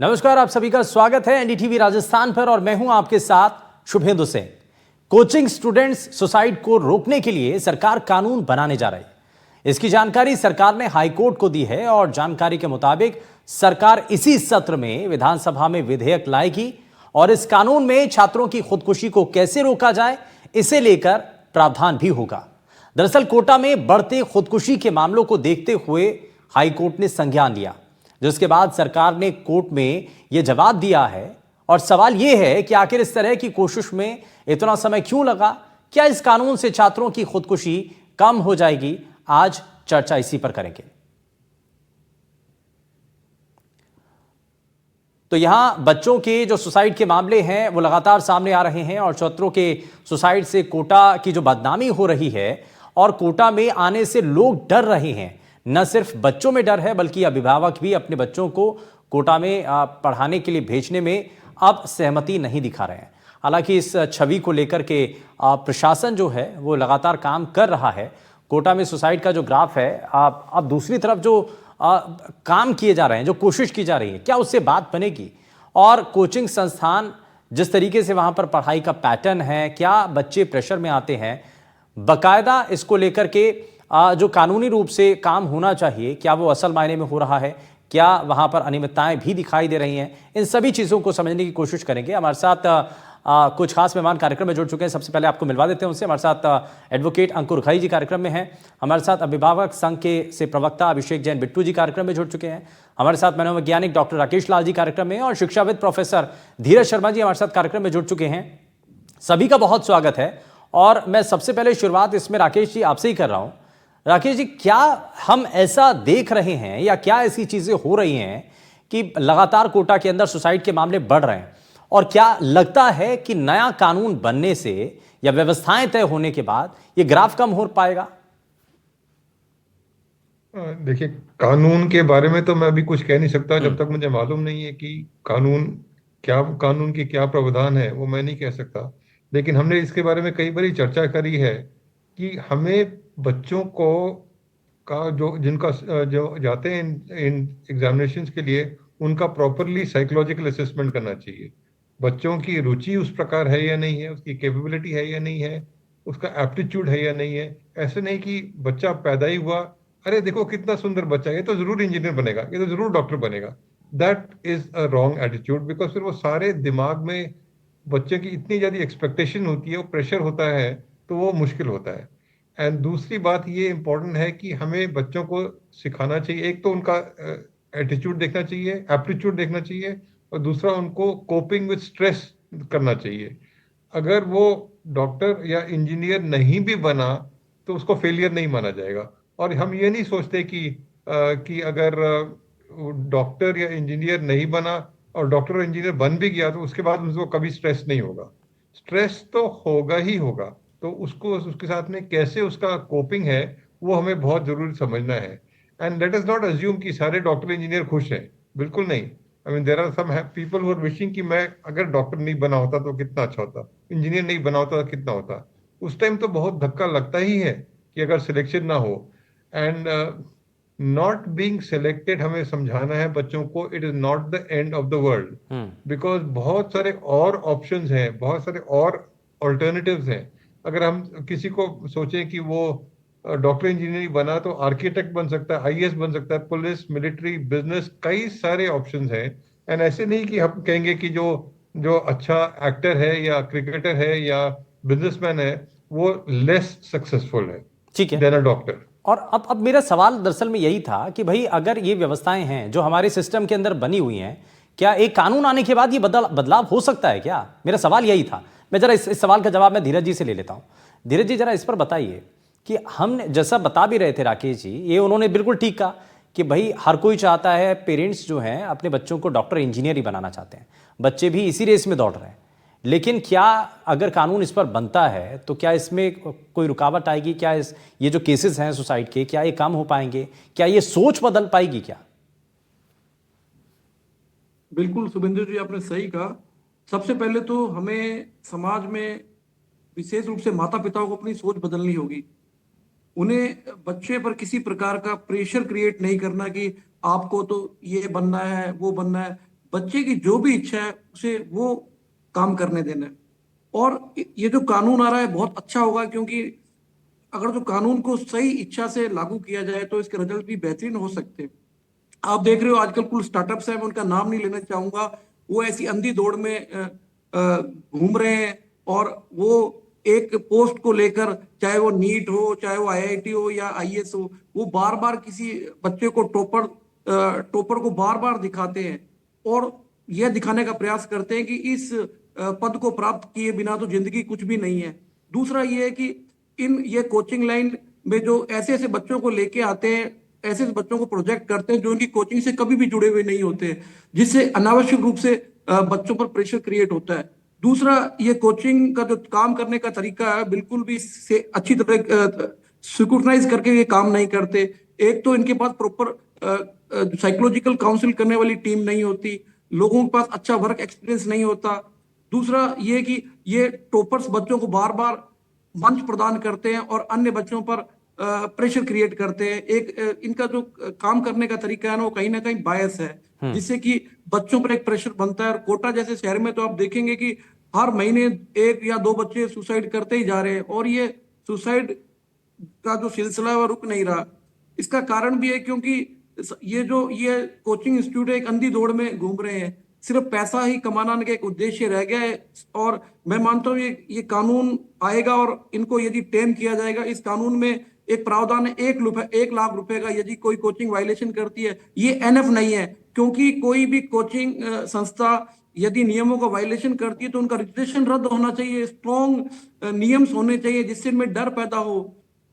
नमस्कार, आप सभी का स्वागत है एनडीटीवी राजस्थान पर और मैं हूं आपके साथ Shubhendu Singh. Coaching students suicide को रोकने के लिए सरकार कानून बनाने जा रही है। इसकी जानकारी सरकार ने हाईकोर्ट को दी है और जानकारी के मुताबिक सरकार इसी सत्र में विधानसभा में विधेयक लाएगी और इस कानून में छात्रों की खुदकुशी को कैसे रोका जाए इसे लेकर प्रावधान भी होगा। दरअसल कोटा में बढ़ते खुदकुशी के मामलों को देखते हुए हाईकोर्ट ने संज्ञान लिया, जिसके बाद सरकार ने कोर्ट में यह जवाब दिया है। और सवाल यह है कि आखिर इस तरह की कोशिश में इतना समय क्यों लगा? क्या इस कानून से छात्रों की खुदकुशी कम हो जाएगी? आज चर्चा इसी पर करेंगे। तो यहां बच्चों के जो सुसाइड के मामले हैं वो लगातार सामने आ रहे हैं और छात्रों के सुसाइड से कोटा की जो बदनामी हो रही है और कोटा में आने से लोग डर रहे हैं। न सिर्फ बच्चों में डर है बल्कि अभिभावक भी अपने बच्चों को कोटा में पढ़ाने के लिए भेजने में अब सहमति नहीं दिखा रहे हैं। हालांकि इस छवि को लेकर के प्रशासन जो है वो लगातार काम कर रहा है। कोटा में सुसाइड का जो ग्राफ है, अब दूसरी तरफ जो काम किए जा रहे हैं, जो कोशिश की जा रही है, क्या उससे बात बनेगी? और कोचिंग संस्थान जिस तरीके से वहां पर पढ़ाई का पैटर्न है, क्या बच्चे प्रेशर में आते हैं? बकायदा इसको लेकर के जो कानूनी रूप से काम होना चाहिए, क्या वो असल मायने में हो रहा है? क्या वहां पर अनियमितताएं भी दिखाई दे रही हैं? इन सभी चीजों को समझने की कोशिश करेंगे। हमारे साथ कुछ खास मेहमान कार्यक्रम में जुड़ चुके हैं। सबसे पहले आपको मिलवा देते हैं उनसे। हमारे साथ एडवोकेट अंकुर घई जी कार्यक्रम में हैं। हमारे साथ अभिभावक संघ के से प्रवक्ता अभिषेक जैन बिट्टू जी कार्यक्रम में जुड़ चुके हैं। हमारे साथ मनोवैज्ञानिक डॉक्टर राकेश लाल जी कार्यक्रम में और शिक्षाविद प्रोफेसर धीरज शर्मा जी हमारे साथ कार्यक्रम में जुड़ चुके हैं। सभी का बहुत स्वागत है। और मैं सबसे पहले शुरुआत इसमें राकेश जी आपसे ही कर रहा हूं। राकेश जी, क्या हम ऐसा देख रहे हैं या क्या ऐसी चीजें हो रही हैं कि लगातार कोटा के अंदर सुसाइड के मामले बढ़ रहे हैं? और क्या लगता है कि नया कानून बनने से या व्यवस्थाएं तय होने के बाद ये ग्राफ कम हो पाएगा? देखिए, कानून के बारे में तो मैं अभी कुछ कह नहीं सकता जब तक मुझे मालूम नहीं है कि कानून की क्या प्रावधान है, वो मैं नहीं कह सकता। लेकिन हमने इसके बारे में कई बार चर्चा करी है कि हमें बच्चों को का जो जाते हैं इन एग्जामिनेशंस के लिए, उनका प्रॉपरली साइकोलॉजिकल असेसमेंट करना चाहिए। बच्चों की रुचि उस प्रकार है या नहीं है, उसकी कैपेबिलिटी है या नहीं है, उसका एप्टीट्यूड है या नहीं है। ऐसे नहीं कि बच्चा पैदा ही हुआ, अरे देखो कितना सुंदर बच्चा है, ये तो जरूर इंजीनियर बनेगा, ये तो जरूर डॉक्टर बनेगा। That is a wrong attitude, because फिर वो सारे दिमाग में बच्चे की इतनी ज्यादा एक्सपेक्टेशन होती है, वो प्रेशर होता है, तो वो मुश्किल होता है। एंड दूसरी बात ये इम्पोर्टेंट है कि हमें बच्चों को सिखाना चाहिए, एक तो उनका एटीट्यूड देखना चाहिए, एप्टीट्यूड देखना चाहिए, और दूसरा उनको कोपिंग विद स्ट्रेस करना चाहिए। अगर वो डॉक्टर या इंजीनियर नहीं भी बना तो उसको फेलियर नहीं माना जाएगा। और हम ये नहीं सोचते कि अगर डॉक्टर या इंजीनियर नहीं बना और डॉक्टर और इंजीनियर बन भी गया तो उसके बाद उसको कभी स्ट्रेस नहीं होगा। स्ट्रेस तो होगा ही होगा। तो उसको उसके साथ में कैसे उसका कोपिंग है, वो हमें बहुत जरूरी समझना है। And let us not assume कि सारे डॉक्टर इंजीनियर खुश हैं, बिल्कुल नहीं। I mean there are some people who are wishing कि मैं अगर डॉक्टर नहीं बना होता तो कितना अच्छा होता, इंजीनियर नहीं बना होता तो कितना होता। उस टाइम तो बहुत धक्का लगता ही है कि अगर सिलेक्शन ना हो। एंड नॉट बीइंग सिलेक्टेड, हमें समझाना है बच्चों को, it is not the end of the world. Because बहुत सारे और ऑप्शंस हैं, बहुत सारे और ऑल्टरनेटिव्स हैं। अगर हम किसी को सोचें कि वो डॉक्टर इंजीनियर बना तो आर्किटेक्ट बन सकता है, आईएएस बन सकता है, पुलिस, मिलिट्री, बिजनेस, कई सारे ऑप्शंस हैं। एंड ऐसे नहीं कि हम कहेंगे कि जो जो अच्छा एक्टर है या क्रिकेटर है या बिजनेसमैन है वो लेस सक्सेसफुल है ठीक है। Then a doctor. और अब मेरा सवाल दरअसल में यही था कि भाई अगर ये व्यवस्थाएं हैं जो हमारे सिस्टम के अंदर बनी हुई हैं, क्या एक कानून आने के बाद ये बदलाव हो सकता है क्या? मेरा सवाल यही था। मैं जरा इस सवाल का जवाब मैं धीरज जी से ले लेता हूं। धीरज जी, जरा इस पर बताइए कि हमने जैसा बता भी रहे थे राकेश जी, ये उन्होंने बिल्कुल ठीक कहा कि भाई हर कोई चाहता है, पेरेंट्स जो हैं अपने बच्चों को डॉक्टर इंजीनियर ही बनाना चाहते हैं, बच्चे भी इसी रेस में दौड़ रहे हैं। लेकिन क्या अगर कानून इस पर बनता है तो क्या इसमें कोई रुकावट आएगी? क्या ये जो केसेस हैं सुसाइड के, क्या ये कम हो पाएंगे? क्या ये सोच बदल पाएगी क्या? बिल्कुल शुभेंदु जी, आपने सही कहा। सबसे पहले तो हमें समाज में विशेष रूप से माता पिताओं को अपनी सोच बदलनी होगी। उन्हें बच्चे पर किसी प्रकार का प्रेशर क्रिएट नहीं करना कि आपको तो ये बनना है वो बनना है। बच्चे की जो भी इच्छा है उसे वो काम करने देना है। और ये जो कानून आ रहा है बहुत अच्छा होगा, क्योंकि अगर जो कानून को सही इच्छा से लागू किया जाए तो इसके रिजल्ट भी बेहतरीन हो सकते हैं। आप देख रहे हो आजकल कुछ स्टार्टअप्स हैं, मैं उनका नाम नहीं लेना चाहूंगा, वो ऐसी अंधी दौड़ में घूम रहे हैं, और वो एक पोस्ट को लेकर, चाहे वो नीट हो, चाहे वो आईआईटी हो या आईएएस हो, वो बार बार किसी बच्चे को टॉपर को बार बार दिखाते हैं, और यह दिखाने का प्रयास करते हैं कि इस पद को प्राप्त किए बिना तो जिंदगी कुछ भी नहीं है। दूसरा ये है कि ये कोचिंग लाइन में जो ऐसे ऐसे बच्चों को लेके आते हैं, ऐसे ऐसे बच्चों को प्रोजेक्ट करते हैं जो उनकी कोचिंग से कभी भी जुड़े हुए नहीं होते, जिससे अनावश्यक रूप से बच्चों पर प्रेशर क्रिएट होता है। दूसरा, ये कोचिंग का जो काम करने का तरीका है बिल्कुल भी से अच्छी तरह स्क्रूटनाइज करके ये काम नहीं करते। एक तो इनके पास प्रॉपर साइकोलॉजिकल काउंसिल करने वाली टीम नहीं होती, लोगों के पास अच्छा वर्क एक्सपीरियंस नहीं होता। दूसरा ये कि ये टॉपर्स बच्चों को बार बार मंच प्रदान करते हैं और अन्य बच्चों पर प्रेशर क्रिएट करते हैं। इनका जो काम करने का तरीका है ना, वो कहीं ना कहीं बायस है, जिससे कि बच्चों पर एक प्रेशर बनता है। और कोटा जैसे शहर में तो आप देखेंगे कि हर महीने 1 या 2 बच्चे सुसाइड करते ही जा रहे हैं, और ये सुसाइड का जो सिलसिला है वो रुक नहीं रहा। इसका कारण भी है क्योंकि ये कोचिंग इंस्टीट्यूट एक अंधी दौड़ में घूम रहे हैं, सिर्फ पैसा ही कमाना का एक उद्देश्य रह गया है। और मैं मानता हूँ ये कानून आएगा और इनको यदि टेम किया जाएगा। इस कानून में एक प्रावधान है 1 लाख रुपए का, यदि कोई कोचिंग वायलेशन करती है। ये एनएफ नहीं है, क्योंकि कोई भी कोचिंग संस्था यदि नियमों का वायलेशन करती है तो उनका रजिस्ट्रेशन रद्द होना चाहिए। स्ट्रॉन्ग नियम्स होने चाहिए जिससे इनमें डर पैदा हो,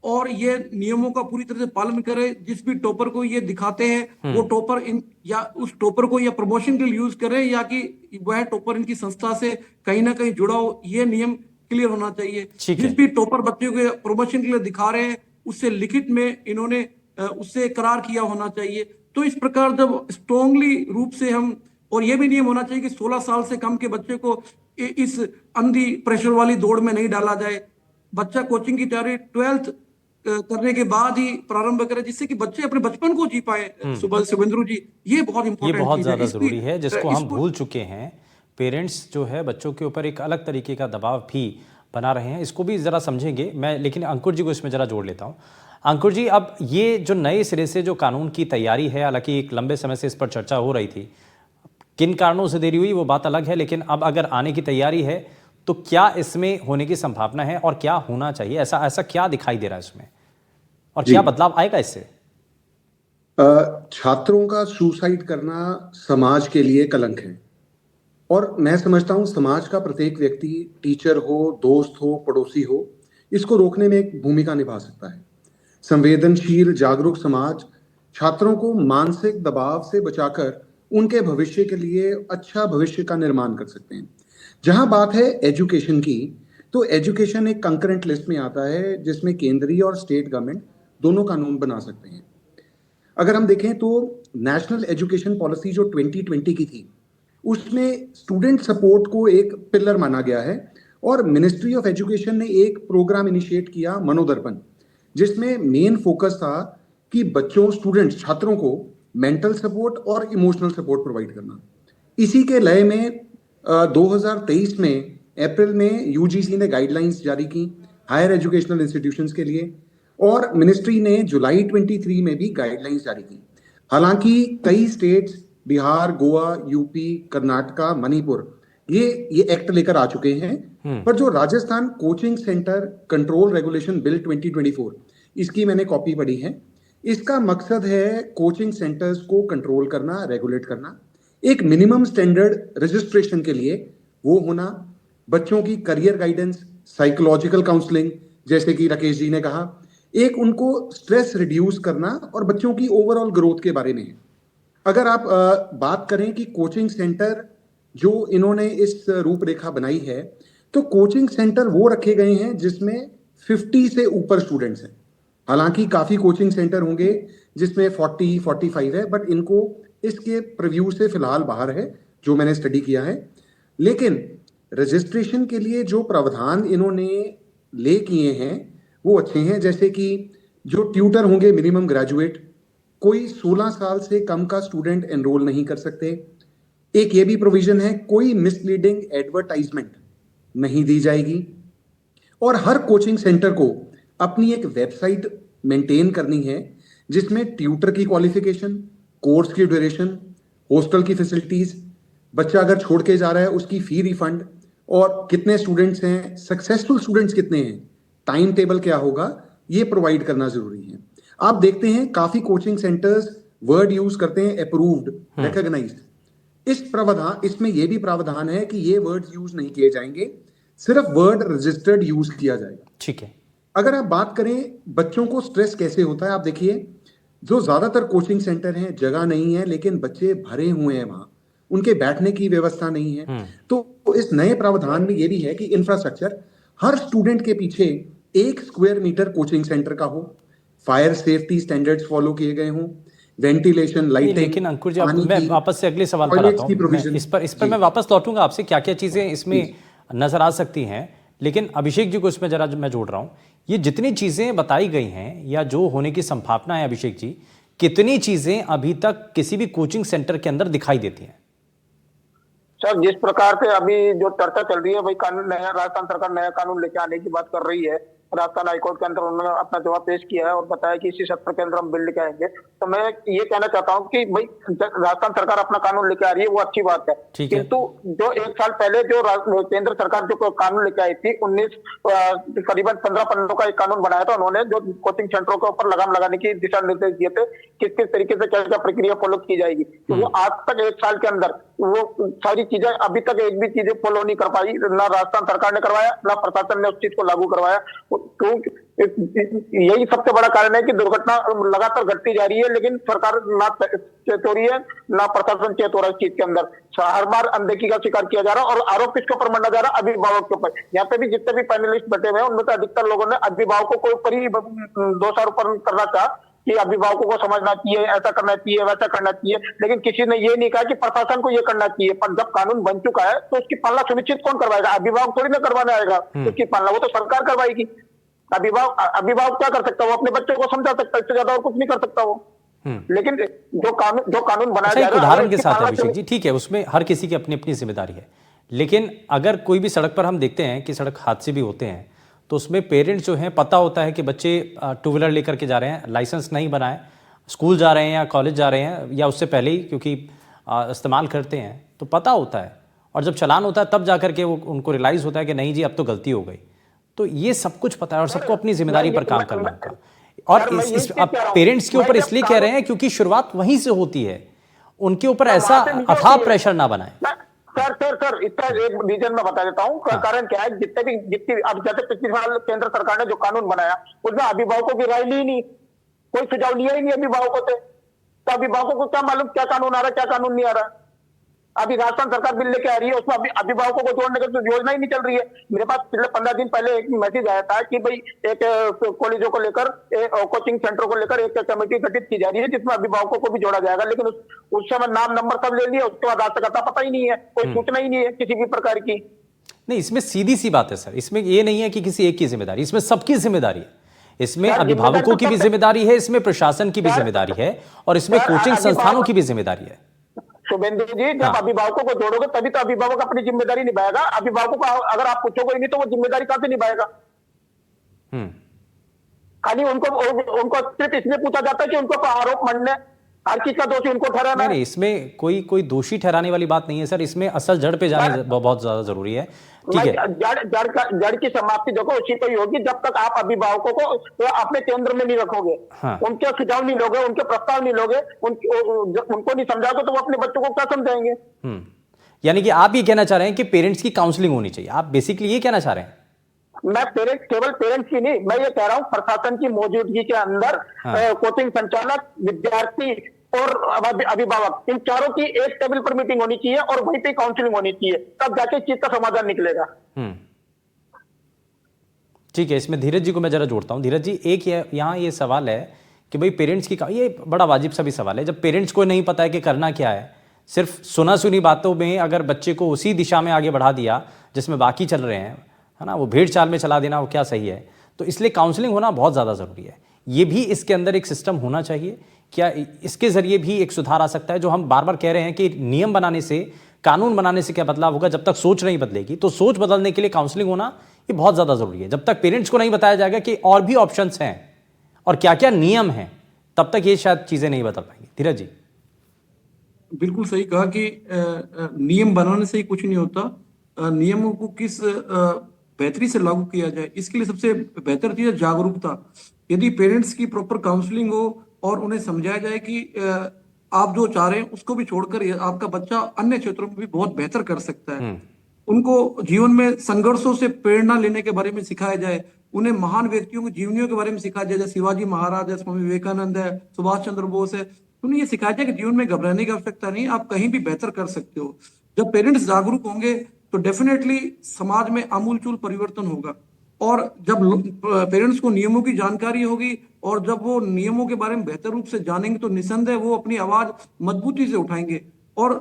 और ये नियमों का पूरी तरह से पालन करे। जिस भी टॉपर को ये दिखाते हैं वो टॉपर या उस टॉपर को या प्रमोशन के लिए यूज करे, या कि वह टॉपर इनकी संस्था से कहीं ना कहीं जुड़ा हो, ये नियम क्लियर होना चाहिए। ठीक है। जिस भी टॉपर बच्चों के प्रमोशन के लिए दिखा रहे हैं उससे लिखित में इन्होंने उससे करार किया होना चाहिए। तो इस प्रकार जब स्ट्रॉन्गली रूप से हम, और ये भी नियम होना चाहिए कि 16 साल से कम के बच्चे को इस अंधी प्रेशर वाली दौड़ में नहीं डाला जाए। बच्चा कोचिंग की तैयारी 12th करने के बाद ही प्रारंभ करे, जिससे कि बच्चे अपने बचपन को जी पाए। सुबह शुभेंद्र जी, ये बहुत ये इंपॉर्टेंट बहुत चीज है। ज़्यादा ज़रूरी है, जिसको हम भूल चुके हैं। पेरेंट्स जो है बच्चों के ऊपर एक अलग तरीके का दबाव भी बना रहे हैं, इसको भी ज़रा समझेंगे मैं। लेकिन अंकुर जी को इसमें ज़रा जोड़ लेता हूँ। अंकुर जी, अब ये जो नए सिरे से जो कानून की तैयारी है, हालांकि एक लंबे समय से इस पर चर्चा हो रही थी, किन कारणों से देरी हुई वो बात अलग है, लेकिन अब अगर आने की तैयारी है तो क्या इसमें होने की संभावना है और क्या होना चाहिए? ऐसा क्या दिखाई दे रहा है इसमें, और क्या बदलाव आएगा इससे? छात्रों का सुसाइड करना समाज के लिए कलंक है, और मैं समझता हूं समाज का प्रत्येक व्यक्ति, टीचर हो, दोस्त हो, पड़ोसी हो, इसको रोकने में एक भूमिका निभा सकता है। संवेदनशील जागरूक समाज छात्रों को मानसिक दबाव से बचाकर उनके भविष्य के लिए अच्छा भविष्य का निर्माण कर सकते हैं। जहां बात है एजुकेशन की, तो एजुकेशन एक कंकरेंट लिस्ट में आता है जिसमें केंद्रीय और स्टेट गवर्नमेंट दोनों कानून बना सकते हैं। अगर हम देखें तो नेशनल एजुकेशन पॉलिसी जो 2020 की थी, उसमें स्टूडेंट सपोर्ट को एक पिलर माना गया है, और मिनिस्ट्री ऑफ एजुकेशन ने एक प्रोग्राम इनिशिएट किया, मनोदर्पण, जिसमें मेन फोकस था कि बच्चों, स्टूडेंट्स, छात्रों को मेंटल सपोर्ट और इमोशनल सपोर्ट प्रोवाइड करना। इसी के लय में 2023 में अप्रैल में यूजीसी ने गाइडलाइंस जारी की हायर एजुकेशनल इंस्टीट्यूशंस के लिए, और मिनिस्ट्री ने जुलाई 23 में भी गाइडलाइंस जारी की। हालांकि कई स्टेट्स, बिहार, गोवा, यूपी, कर्नाटका, मणिपुर, ये एक्ट लेकर आ चुके हैं, पर जो Rajasthan coaching centre control regulation bill 2024, इसकी मैंने कॉपी पढ़ी है। इसका मकसद है कोचिंग सेंटर्स को कंट्रोल करना, रेगुलेट करना, एक मिनिमम स्टैंडर्ड रजिस्ट्रेशन के लिए वो होना, बच्चों की करियर गाइडेंस, साइकोलॉजिकल काउंसलिंग, जैसे कि राकेश जी ने कहा, एक उनको स्ट्रेस रिड्यूस करना, और बच्चों की ओवरऑल ग्रोथ के बारे में है। अगर आप बात करें कि कोचिंग सेंटर जो इन्होंने इस रूपरेखा बनाई है, तो कोचिंग सेंटर वो रखे गए हैं जिसमें 50 से ऊपर स्टूडेंट्स हैं। हालांकि काफी कोचिंग सेंटर होंगे जिसमें 40-45 है, बट इनको इसके प्रीव्यू से फिलहाल बाहर है जो मैंने स्टडी किया है। लेकिन रजिस्ट्रेशन के लिए जो प्रावधान इन्होंने ले किए हैं वो अच्छे हैं, जैसे कि जो ट्यूटर होंगे मिनिमम ग्रेजुएट, कोई 16 साल से कम का स्टूडेंट एनरोल नहीं कर सकते। एक ये भी प्रोविजन है, कोई मिसलीडिंग एडवर्टाइजमेंट नहीं दी जाएगी और हर कोचिंग सेंटर को अपनी एक वेबसाइट मेंटेन करनी है जिसमें ट्यूटर की क्वालिफिकेशन, कोर्स की ड्यूरेशन, हॉस्टल की फैसिलिटीज, बच्चा अगर छोड़ के जा रहा है उसकी फी रिफंड और कितने स्टूडेंट्स हैं, सक्सेसफुल स्टूडेंट्स कितने हैं, टाइम टेबल क्या होगा, ये प्रोवाइड करना जरूरी है। आप देखते हैं काफी कोचिंग सेंटर्स वर्ड यूज करते हैं अप्रूव्ड, रिकॉग्नाइज्ड। इसमें यह भी प्रावधान है कि ये वर्ड्स यूज नहीं किए जाएंगे, सिर्फ वर्ड रजिस्टर्ड यूज किया जाएगा। ठीक है। अगर आप बात करें बच्चों को स्ट्रेस कैसे होता है, आप देखिए जो ज्यादातर कोचिंग सेंटर हैं जगह नहीं है लेकिन बच्चे भरे हुए हैं, वहां उनके बैठने की व्यवस्था नहीं है। तो इस नए प्रावधान में यह भी है कि इंफ्रास्ट्रक्चर हर स्टूडेंट के पीछे 1 स्क्वायर मीटर कोचिंग सेंटर का हो, फायर सेफ्टी स्टैंडर्ड्स फॉलो किए गए हों, वेंटिलेशन, लाइटिंग। लेकिन अंकुर जी, मैं वापस से अगले सवाल पर आता हूँ। इस पर मैं वापस लौटूंगा आपसे, क्या क्या चीजें इसमें नजर आ सकती हैं। लेकिन अभिषेक जी को इसमें जरा मैं जोड़ रहा हूँ, ये जितनी चीजें बताई गई हैं या जो होने की संभावना है, अभिषेक जी, कितनी चीजें अभी तक किसी भी कोचिंग सेंटर के अंदर दिखाई देती हैं? सर, जिस प्रकार से अभी जो चर्चा चल रही है भाई, कानून नया, राजस्थान सरकार नया कानून लेके आने की बात कर रही है। राजस्थान हाईकोर्ट के अंदर उन्होंने अपना जवाब पेश किया है और बताया कि इसी सत्र के अंदर हम बिल लेके आएंगे। तो मैं ये कहना चाहता हूँ कि भाई राजस्थान सरकार अपना कानून लेके आ रही है, वो अच्छी बात है, किंतु जो 1 साल पहले जो केंद्र सरकार जो कानून लेके आई थी, 19 करीबन 15 पन्नों का एक कानून बनाया था उन्होंने, जो कोचिंग सेंटरों के ऊपर लगाम लगाने की दिशा निर्देश दिए थे, किस किस तरीके से क्या क्या प्रक्रिया फॉलो की जाएगी। तो वो आज तक 1 साल के अंदर वो सारी चीजें अभी तक एक भी चीजें फॉलो नहीं कर पाई, ना राजस्थान सरकार ने करवाया, ना प्रशासन ने उस चीज को लागू करवाया। क्योंकि यही सबसे बड़ा कारण है कि दुर्घटना लगातार घटती जा रही है, लेकिन सरकार ना चेत हो रही है, ना प्रशासन चेत हो रहा है इस चीज के अंदर। हर बार अनदेखी का शिकार किया जा रहा है और आरोप किसके ऊपर मंडा जा रहा है? अभिभावक के ऊपर। यहाँ पे भी जितने भी पैनलिस्ट बैठे हुए हैं उनमें से अधिकतर लोगों ने अभिभावकों को ऊपर ही दोषारोपण करना चाहा कि अभिभावकों को समझना चाहिए, ऐसा करना चाहिए, वैसा करना चाहिए, लेकिन किसी ने ये नहीं कहा कि प्रशासन को ये करना चाहिए। पर जब कानून बन चुका है तो उसकी पालना सुनिश्चित कौन करवाएगा? अभिभावक थोड़ी ना करवाने आएगा उसकी पालना, वो तो सरकार करवाएगी। अभिभावक क्या कर सकता है? वो अपने बच्चों को समझा सकता है, इससे ज्यादा और कुछ नहीं कर सकता वो। लेकिन जो कानून बनाया जा रहा है, उदाहरण के साथ अभिषेक जी, ठीक है, उसमें हर किसी की अपनी अपनी जिम्मेदारी है, लेकिन अगर कोई भी सड़क पर हम देखते हैं कि सड़क हादसे भी होते हैं, तो उसमें पेरेंट्स जो हैं, पता होता है कि बच्चे 2 व्हीलर लेकर के जा रहे हैं, लाइसेंस नहीं बनाए, स्कूल जा रहे हैं या कॉलेज जा रहे हैं या उससे पहले ही क्योंकि इस्तेमाल करते हैं, तो पता होता है, और जब चालान होता है तब जा करके वो उनको रियलाइज़ होता है कि नहीं जी अब तो गलती हो गई। तो ये सब कुछ पता है और सबको अपनी जिम्मेदारी पर काम करना होगा। और इस पेरेंट्स के ऊपर इसलिए कह रहे हैं क्योंकि शुरुआत वहीं से होती है, उनके ऊपर ऐसा अथाह प्रेशर ना बनाए। सर इसका एक रीजन मैं बता देता हूँ। कारण क्या है, जितनी अब जैसे पिछले साल केंद्र सरकार ने जो कानून बनाया उसमें अभिभावकों की राय ली नहीं, कोई सुझाव लिया ही नहीं अभिभावकों से। तो अभिभावकों को क्या मालूम क्या कानून आ रहा है, क्या कानून नहीं आ रहा। अभी राजस्थान सरकार बिल लेके आ रही है, उसमें अभी अभिभावकों को जोड़ने की तो योजना ही नहीं चल रही है। मेरे पास पिछले 15 दिन पहले एक मैसेज आया था कि भाई एक कॉलेजों को लेकर, कोचिंग सेंटर को लेकर एक कमेटी गठित की जा रही है जिसमें अभिभावकों को भी जोड़ा जाएगा, लेकिन उस समय नाम नंबर सब ले लिया, उसके बाद आज तक पता ही नहीं है, कोई सूचना ही नहीं है किसी भी प्रकार की। नहीं, इसमें सीधी सी बात है सर, इसमें ये नहीं है कि किसी एक की जिम्मेदारी, इसमें सबकी जिम्मेदारी है। इसमें अभिभावकों की भी जिम्मेदारी है, इसमें प्रशासन की भी जिम्मेदारी है और इसमें कोचिंग संस्थानों की भी जिम्मेदारी है। शुभेंदु जी, जब अभिभावकों को जोड़ोगे तभी तो अभिभावक अपनी जिम्मेदारी निभाएगा। अभिभावकों को अगर आप पूछोगे नहीं तो वो जिम्मेदारी कहां से निभाएगा? खाली उनको सिर्फ इसलिए पूछा जाता है कि उनको आरोप मढ़ने, हर चीज का दोषी उनको ठहराना। नहीं, इसमें कोई दोषी ठहराने वाली बात नहीं है सर, इसमें असल जड़ पे जाना बहुत ज्यादा जरूरी है। ठीक है, जड़ की समाप्ति देखो उसी पर ही होगी जब तक आप अभिभावकों को तो अपने केंद्र में नहीं रखोगे। हाँ। उनके सुझाव नहीं लोगे, उनके प्रस्ताव नहीं लोगे, उनको नहीं समझाओगे तो वो अपने बच्चों को क्या समझाएंगे? यानी कि आप ये कहना चाह रहे हैं कि पेरेंट्स की काउंसलिंग होनी चाहिए, आप बेसिकली ये कहना चाह रहे हैं? मैं केवल पेरेंट्स की नहीं, मैं ये कह रहा हूँ प्रशासन की मौजूदगी के अंदर कोचिंग संचालक, विद्यार्थी और अभिभावक, इन चारों की एक टेबल पर मीटिंग होनी चाहिए और वहीं पे काउंसलिंग होनी चाहिए, तब जाके इस चीज का समाधान निकलेगा। ठीक है, इसमें धीरज जी को मैं जरा जोड़ता हूँ। धीरज जी, एक यहाँ ये सवाल है कि भाई पेरेंट्स की, ये बड़ा वाजिब सा भी सवाल है, जब पेरेंट्स को नहीं पता है कि करना क्या है, सिर्फ सुना सुनी बातों में अगर बच्चे को उसी दिशा में आगे बढ़ा दिया जिसमें बाकी चल रहे हैं, है ना, वो भेड़ चाल में चला देना वो क्या सही है? तो इसलिए काउंसलिंग होना बहुत ज़्यादा ज़रूरी है। ये भी इसके अंदर एक सिस्टम होना चाहिए? क्या इसके जरिए भी एक सुधार आ सकता है? जो हम बार बार कह रहे हैं कि नियम बनाने से, कानून बनाने से क्या बदलाव होगा, जब तक सोच नहीं बदलेगी। तो सोच बदलने के लिए काउंसलिंग होना ये बहुत ज्यादा जरूरी है। जब तक पेरेंट्स को नहीं बताया जाएगा कि और भी ऑप्शंस हैं और क्या क्या नियम हैं, तब तक ये शायद चीजें नहीं बदल पाएंगी। धीरज जी। बिल्कुल सही कहा कि नियम बनाने से ही कुछ नहीं होता। नियमों को किस बेहतरी से लागू किया जाए, इसके लिए सबसे बेहतर चीज है जागरूकता। यदि पेरेंट्स की प्रॉपर काउंसलिंग हो और उन्हें समझाया जाए कि आप जो चाह रहे हैं उसको भी छोड़कर आपका बच्चा अन्य क्षेत्रों में भी बहुत बेहतर कर सकता है। उनको जीवन में संघर्षों से प्रेरणा लेने के बारे में सिखाया जाए, उन्हें महान व्यक्तियों की जीवनियों के बारे में सिखाया जाए, जैसे शिवाजी महाराज है, स्वामी विवेकानंद है, सुभाष चंद्र बोस है। उन्हें ये सिखाया जाए कि जीवन में घबराने की आवश्यकता नहीं, आप कहीं भी बेहतर कर सकते हो। जब पेरेंट्स जागरूक होंगे तो डेफिनेटली समाज में आमूलचूल परिवर्तन होगा। और जब पेरेंट्स को नियमों की जानकारी होगी और जब वो नियमों के बारे में बेहतर रूप से जानेंगे तो निसंदेह वो अपनी आवाज मजबूती से उठाएंगे। और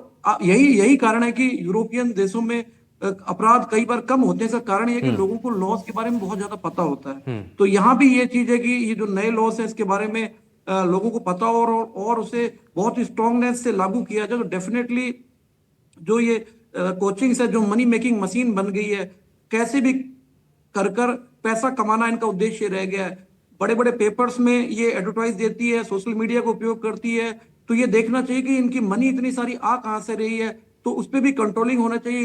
यही कारण है कि यूरोपियन देशों में अपराध कई बार कम होते हैं। इसका कारण ये है कि लोगों को लॉज के बारे में बहुत ज्यादा पता होता है। तो यहाँ भी ये चीज है कि ये जो नए लॉज है इसके बारे में लोगों को पता हो और उसे बहुत स्ट्रांगनेस से लागू किया जाए तो डेफिनेटली जो ये कोचिंग्स है, जो मनी मेकिंग मशीन बन गई है, कैसे भी कर पैसा कमाना इनका उद्देश्य रह गया है। बड़े बड़े पेपर्स में ये एडवर्टाइज देती है, सोशल मीडिया का उपयोग करती है। तो ये देखना चाहिए कि इनकी मनी इतनी सारी आ कहां से रही है, तो उस पर भी कंट्रोलिंग होना चाहिए।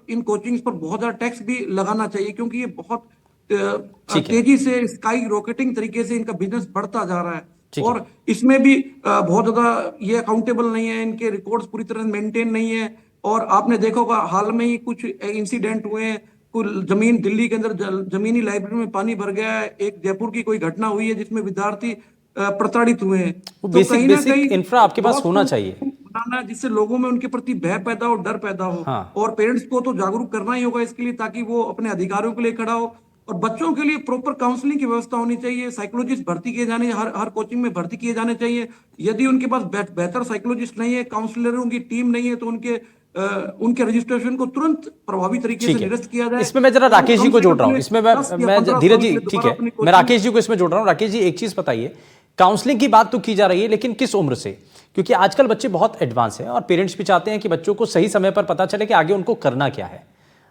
इन कोचिंग्स पर बहुत ज्यादा टैक्स भी लगाना चाहिए, क्योंकि ये बहुत तेजी से स्काई रॉकेटिंग तरीके से इनका बिजनेस बढ़ता जा रहा है। और इसमें भी बहुत ज्यादा ये अकाउंटेबल नहीं है, इनके रिकॉर्ड्स पूरी तरह मेंटेन नहीं है। और आपने देखा होगा हाल में ही कुछ इंसिडेंट हुए हैं, कोई जमीन दिल्ली के अंदर जमीनी लाइब्रेरी में पानी भर गया है, एक जयपुर की कोई घटना हुई है जिसमें विद्यार्थी प्रताड़ित हुए हैं। तो कहीं ना कहीं इंफ्रा आपके पास होना चाहिए बनाना, जिससे लोगों में उनके प्रति भय पैदा हो, डर पैदा हो। और पेरेंट्स को तो जागरूक करना ही होगा इसके लिए, ताकि वो अपने अधिकारों के लिए खड़ा हो। और बच्चों के लिए प्रॉपर काउंसलिंग की व्यवस्था होनी चाहिए, साइकोलॉजिस्ट भर्ती किए जाने, हर कोचिंग में भर्ती किए जाने चाहिए। यदि उनके पास बेहतर साइकोलॉजिस्ट नहीं है, काउंसलरों की टीम नहीं है, तो उनके रजिस्ट्रेशन को तुरंत प्रभावी तरीके से निरस्त किया जाए। इसमें मैं जरा राकेश जी को जोड़ रहा हूं, इसमें मैं धीरज जी, ठीक है, मैं राकेश जी को इसमें जोड़ रहा हूं। राकेश जी, एक चीज बताइए, काउंसलिंग की बात तो की जा रही है, लेकिन किस उम्र से? क्योंकि आजकल बच्चे बहुत एडवांस हैं और पेरेंट्स भी चाहते हैं कि बच्चों को सही समय पर पता चले कि आगे उनको करना क्या है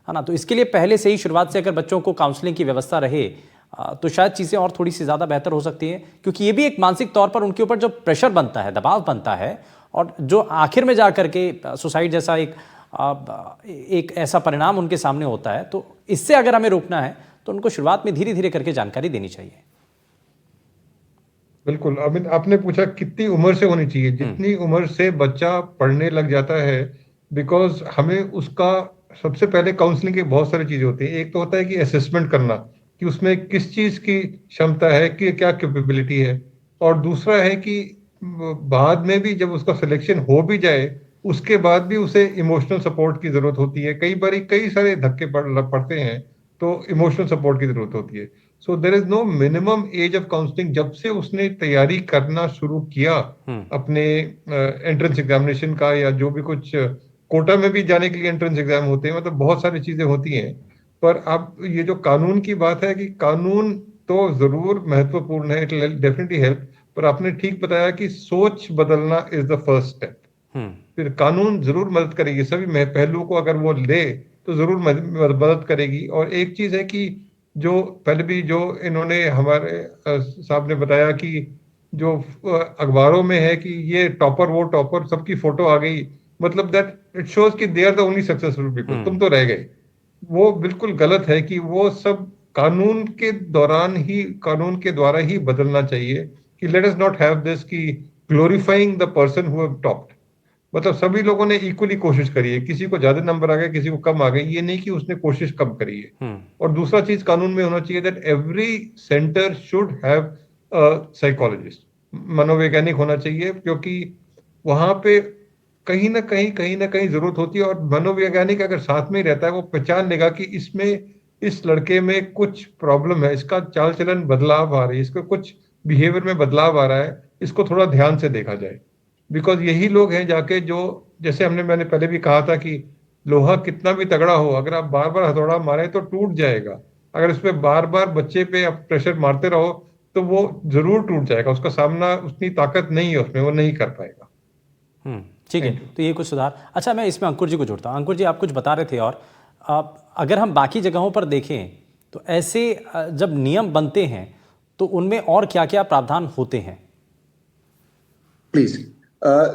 ना। तो इसके लिए पहले से ही शुरुआत से अगर बच्चों को काउंसलिंग की व्यवस्था रहे तो शायद चीज़ें और थोड़ी सी ज़्यादा बेहतर हो सकती हैं। क्योंकि ये भी एक मानसिक तौर पर उनके ऊपर जो प्रेशर बनता है, दबाव बनता है, और जो आखिर में जा करके सुसाइड जैसा एक ऐसा परिणाम उनके सामने होता है, तो इससे अगर हमें रोकना है तो उनको शुरुआत में धीरे धीरे करके जानकारी देनी चाहिए। बिल्कुल। अमित, आपने पूछा कितनी उम्र से होनी चाहिए? जितनी उम्र से बच्चा पढ़ने लग जाता है, बिकॉज हमें उसका सबसे पहले काउंसलिंग की बहुत सारी चीजें होती है। एक तो होता है कि असेसमेंट करना कि उसमें किस चीज की क्षमता है, कि क्या कैपेबिलिटी है, और दूसरा है कि बाद में भी जब उसका सिलेक्शन हो भी जाए उसके बाद भी उसे इमोशनल सपोर्ट की जरूरत होती है। कई बार कई सारे धक्के पड़ते हैं तो इमोशनल सपोर्ट की जरूरत होती है। So there is no minimum age of counselling. जब से उसने तैयारी करना शुरू किया अपने एंट्रेंस एग्जामिनेशन का, या जो भी कुछ कोटा में भी जाने के लिए एंट्रेंस एग्जाम होते हैं, मतलब बहुत सारी चीजें होती हैं। पर अब ये जो कानून की बात है, कि कानून तो जरूर महत्वपूर्ण है, इट विल डेफिनेटली हेल्प, पर आपने ठीक बताया कि सोच बदलना इज द फर्स्ट स्टेप। फिर कानून जरूर मदद करेगी, सभी पहलुओं को अगर वो ले तो जरूर मदद करेगी। और एक चीज है कि जो पहले भी जो इन्होंने हमारे साहब ने बताया कि जो अखबारों में है कि ये टॉपर वो टॉपर, सबकी फोटो आ गई, मतलब दैट इट शोज कि they are the only successful people, तुम तो रह गए। वो बिल्कुल गलत है कि वो सब कानून के दौरान ही, कानून के द्वारा ही बदलना चाहिए। कि let us not have this कि glorifying the person who have topped. मतलब सभी लोगों ने इक्वली कोशिश करी है, किसी को ज्यादा नंबर आ गए, किसी को कम आ गए, ये नहीं कि उसने कोशिश कम करी है। और दूसरा चीज कानून में होना चाहिए that every centre should have a psychologist, मनोवैज्ञानिक होना चाहिए, क्योंकि वहां पे कहीं ना कहीं जरूरत होती है। और मनोवैज्ञानिक अगर साथ में ही रहता है, वो पहचान लेगा कि इस लड़के में कुछ प्रॉब्लम है, इसका चाल चलन बदलाव आ रही है, इसका कुछ बिहेवियर में बदलाव आ रहा है, इसको थोड़ा ध्यान से देखा जाए। बिकॉज यही लोग हैं जाके जो, जैसे मैंने पहले भी कहा था कि लोहा कितना भी तगड़ा हो, अगर आप बार बार हथौड़ा मारे तो टूट जाएगा। अगर इस पे बार बार बच्चे पे आप प्रेशर मारते रहो तो वो जरूर टूट जाएगा, उसका सामना, उतनी ताकत नहीं है उसमें, वो नहीं कर पाएगा। ठीक है, तो ये कुछ सुधार। अच्छा, मैं इसमें अंकुर जी को जोड़ता हूँ। अंकुर जी, आप कुछ बता रहे थे, और अगर हम बाकी जगहों पर देखें तो ऐसे जब नियम बनते हैं तो उनमें और क्या क्या प्रावधान होते हैं? प्लीज।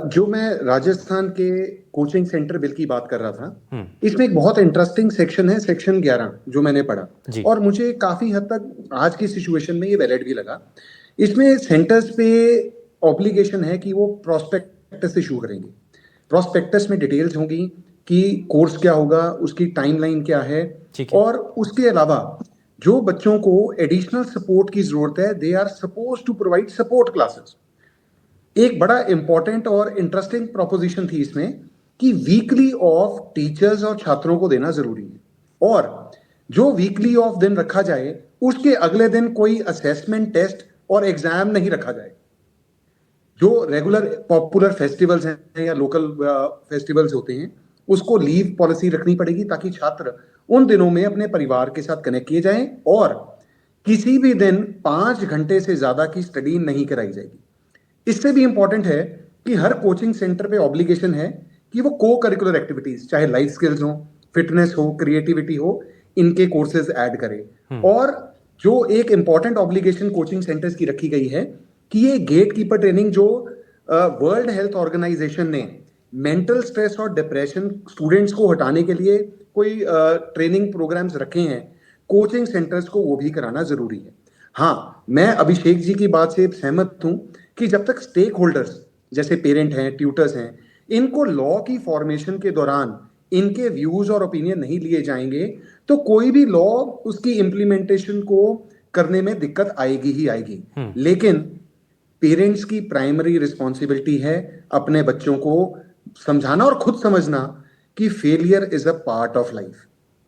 जो मैं राजस्थान के कोचिंग सेंटर बिल की बात कर रहा था, इसमें एक बहुत इंटरेस्टिंग सेक्शन है, सेक्शन 11, जो मैंने पढ़ा जी। और मुझे काफी हद तक आज की सिचुएशन में ये वैलिड भी लगा। इसमें सेंटर्स पे ऑब्लिगेशन है कि वो प्रोस्पेक्टस इशू करेंगे। प्रोस्पेक्टस में डिटेल्स होंगी कि कोर्स क्या होगा, उसकी टाइमलाइन क्या है, ठीक है। और उसके अलावा जो बच्चों को एडिशनल सपोर्ट की जरूरत है, they are suppose to provide support classes. एक बड़ा इंपॉर्टेंट और इंटरेस्टिंग प्रोपोजिशन थी इसमें कि वीकली ऑफ टीचर्स और छात्रों को देना जरूरी है, और जो वीकली ऑफ दिन रखा जाए उसके अगले दिन कोई असेसमेंट, टेस्ट और एग्जाम नहीं रखा जाए। जो रेगुलर पॉपुलर फेस्टिवल्स हैं या लोकल फेस्टिवल्स होते हैं, उसको लीव पॉलिसी रखनी पड़ेगी ताकि छात्र उन दिनों में अपने परिवार के साथ कनेक्ट किए जाएं, और किसी भी दिन 5 घंटे से ज्यादा की स्टडी नहीं कराई जाएगी। इससे भी इंपॉर्टेंट है कि हर कोचिंग सेंटर पे ऑब्लिगेशन है कि वो को करिकुलर एक्टिविटीज, चाहे लाइफ स्किल्स हो, फिटनेस हो, क्रिएटिविटी हो, इनके कोर्सेज ऐड करे। और जो एक इंपॉर्टेंट ऑब्लिगेशन कोचिंग सेंटर्स की रखी गई है कि ये गेट कीपर ट्रेनिंग, जो वर्ल्ड हेल्थ ऑर्गेनाइजेशन ने मेंटल स्ट्रेस और डिप्रेशन स्टूडेंट्स को हटाने के लिए कोई ट्रेनिंग प्रोग्राम्स रखे हैं, कोचिंग सेंटर्स को वो भी कराना जरूरी है। हाँ, मैं अभिषेक जी की बात से सहमत हूं कि जब तक स्टेक होल्डर्स जैसे पेरेंट हैं, ट्यूटर्स हैं, इनको लॉ की फॉर्मेशन के दौरान इनके व्यूज और ओपिनियन नहीं लिए जाएंगे, तो कोई भी लॉ उसकी इंप्लीमेंटेशन को करने में दिक्कत आएगी ही आएगी। लेकिन पेरेंट्स की प्राइमरी रिस्पॉन्सिबिलिटी है अपने बच्चों को समझाना और खुद समझना कि failure is a part of life.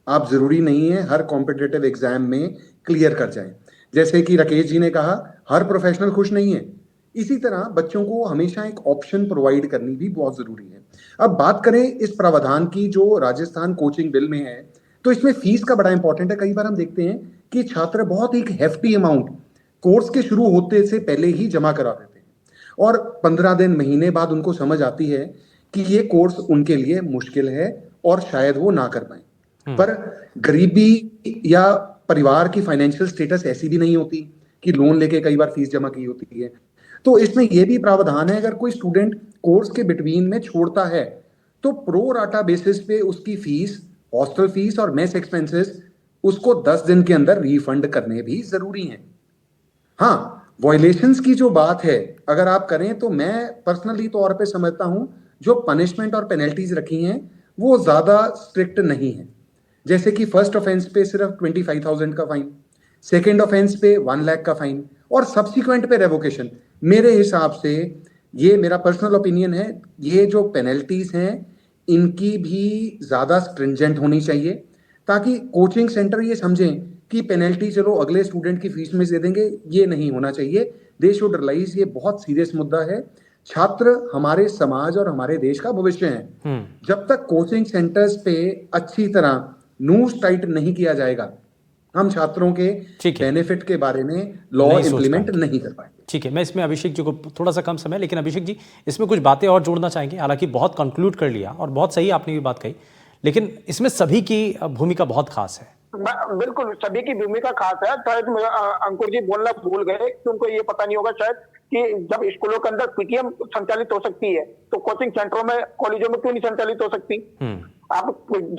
आप जरूरी नहीं है हर कॉम्पिटिटिव एग्जाम में क्लियर कर जाएं। जैसे कि राकेश जी ने कहा, हर प्रोफेशनल खुश नहीं है। इसी तरह बच्चों को हमेशा एक ऑप्शन प्रोवाइड करनी भी बहुत जरूरी है। अब बात करें इस प्रावधान की जो राजस्थान कोचिंग बिल में है, तो इसमें फीस का बड़ा इंपॉर्टेंट है। कई बार हम देखते हैं कि छात्र बहुत ही हेफ्टी अमाउंट कोर्स के शुरू होते से पहले ही जमा करा देते हैं, और 15 दिन, महीने बाद उनको समझ आती है कि ये कोर्स उनके लिए मुश्किल है और शायद वो ना कर पाए। पर गरीबी या परिवार की फाइनेंशियल स्टेटस ऐसी भी नहीं होती कि लोन लेके कई बार फीस जमा की होती है। तो इसमें यह भी प्रावधान है, अगर कोई स्टूडेंट कोर्स के बिटवीन में छोड़ता है तो प्रो राटा बेसिस पे उसकी फीस, हॉस्टल फीस और मेस एक्सपेंसेस उसको 10 दिन के अंदर रिफंड करने भी जरूरी हैं। हाँ, वायलेशंस की जो बात है अगर आप करें, तो मैं पर्सनली तौर पे समझता हूं जो पनिशमेंट और पेनल्टीज रखी हैं वो ज्यादा स्ट्रिक्ट नहीं है। जैसे कि फर्स्ट ऑफेंस पे सिर्फ 25,000 का फाइन, सेकेंड ऑफेंस पे 1 लाख का फाइन, और सब्सिक्वेंट पे रेवोकेशन। मेरे हिसाब से, ये मेरा पर्सनल ओपिनियन है, ये जो पेनल्टीज हैं इनकी भी ज्यादा स्ट्रिंजेंट होनी चाहिए, ताकि कोचिंग सेंटर ये समझें कि पेनल्टी चलो अगले स्टूडेंट की फीस में दे देंगे, ये नहीं होना चाहिए। दे शुड रियलाइज ये बहुत सीरियस मुद्दा है। छात्र हमारे समाज और हमारे देश का भविष्य है। जब तक कोचिंग सेंटर्स पे अच्छी तरह नूस टाइट नहीं किया जाएगा, हम छात्रों के बेनिफिट के बारे में लॉ इंप्लीमेंट नहीं कर पाएंगे। ठीक है, मैं इसमें अभिषेक जी को, थोड़ा सा कम समय, लेकिन अभिषेक जी इसमें कुछ बातें और जोड़ना चाहेंगे। हालांकि बहुत कंक्लूड कर लिया और बहुत सही आपने ये बात कही, लेकिन इसमें सभी की भूमिका बहुत खास है। बिल्कुल, सभी की भूमिका खास है। शायद अंकुर जी बोलना भूल गए कि उनको ये पता नहीं होगा शायद कि जब स्कूलों के अंदर पीटीएम संचालित हो सकती है तो कोचिंग सेंटरों में, कॉलेजों में क्यों नहीं संचालित हो सकती? आप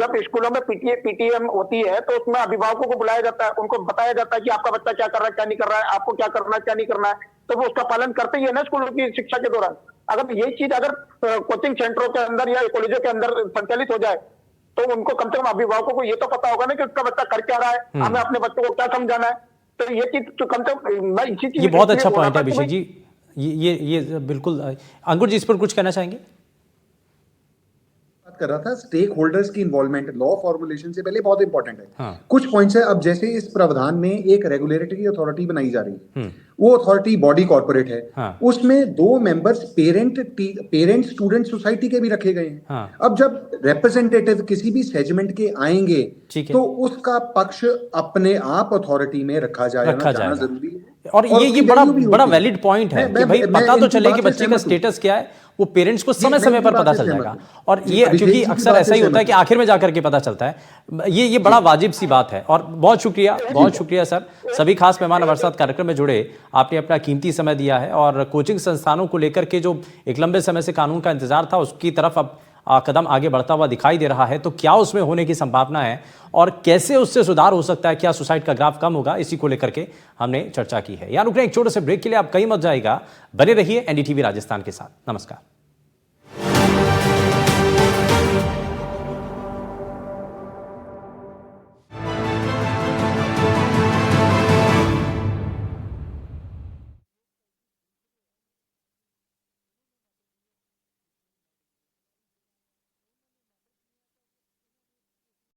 जब स्कूलों में पीटीएम होती है तो उसमें अभिभावकों को बुलाया जाता है, उनको बताया जाता है कि आपका बच्चा क्या कर रहा है, क्या नहीं कर रहा है, आपको क्या करना है, क्या नहीं करना है, तो वो उसका पालन करते ही है ना स्कूलों की शिक्षा के दौरान। अगर यही चीज अगर कोचिंग सेंटरों के अंदर या कॉलेजों के अंदर संचालित हो जाए तो उनको कम से कम अभिभावकों को ये तो पता होगा ना कि उसका बच्चा कर क्या रहा है, हमें अपने बच्चों को क्या समझाना है। तो ये चीज तो कम से कम, मैं इसी चीज, ये बहुत अच्छा पॉइंट है अभिषेक जी, ये बिल्कुल। अंकुर जी इस पर कुछ कहना चाहेंगे? बात कर रहा था, स्टेक होल्डर्स की इन्वॉल्वमेंट लॉ फॉर्मुलेशन से पहले बहुत इंपॉर्टेंट है। हाँ। कुछ पॉइंट्स है, अब जैसे इस प्रावधान में एक रेगुलेटरी अथॉरिटी बनाई जा रही है, वो अथॉरिटी बॉडी कॉर्पोरेट है। हाँ। उसमें 2 मेंबर्स पेरेंट स्टूडेंट सोसाइटी के भी रखे गए हैं। हाँ। अब जब रिप्रेजेंटेटिव किसी भी सेगमेंट के आएंगे ठीक है। तो उसका पक्ष अपने आप अथॉरिटी में रखा रखा जाना जाएगा। जरूरी है। और ये उसकी बड़ा value भी बड़ा होती है। वैलिड पॉइंट है मैं- कि भाई मैं पता तो इनकी चले कि बात से बच्चे का सहमत हूं। स्टेटस क्या है, वो पेरेंट्स को समय मैं समय इनकी पर बात पता से चल सहमत जाएगा। हूं। और जी, ये अभिषेक क्योंकि जी की अक्सर बात ऐसा से ही होता है सहमत कि आखिर में जाकर के पता चलता है। ये बड़ा वाजिब सी बात है। और बहुत शुक्रिया सर, सभी खास मेहमान हमारे साथ कार्यक्रम में जुड़े, आपने अपना कीमती समय दिया है और कोचिंग संस्थानों को लेकर के जो एक लंबे समय से कानून का इंतजार था उसकी तरफ अब कदम आगे बढ़ता हुआ दिखाई दे रहा है। तो क्या उसमें होने की संभावना है और कैसे उससे सुधार हो सकता है, क्या सुसाइड का ग्राफ कम होगा, इसी को लेकर के हमने चर्चा की है। यहाँ रुक रहे हैं एक छोटे से ब्रेक के लिए, आप कहीं मत जाइएगा, बने रहिए एनडीटीवी राजस्थान के साथ। नमस्कार।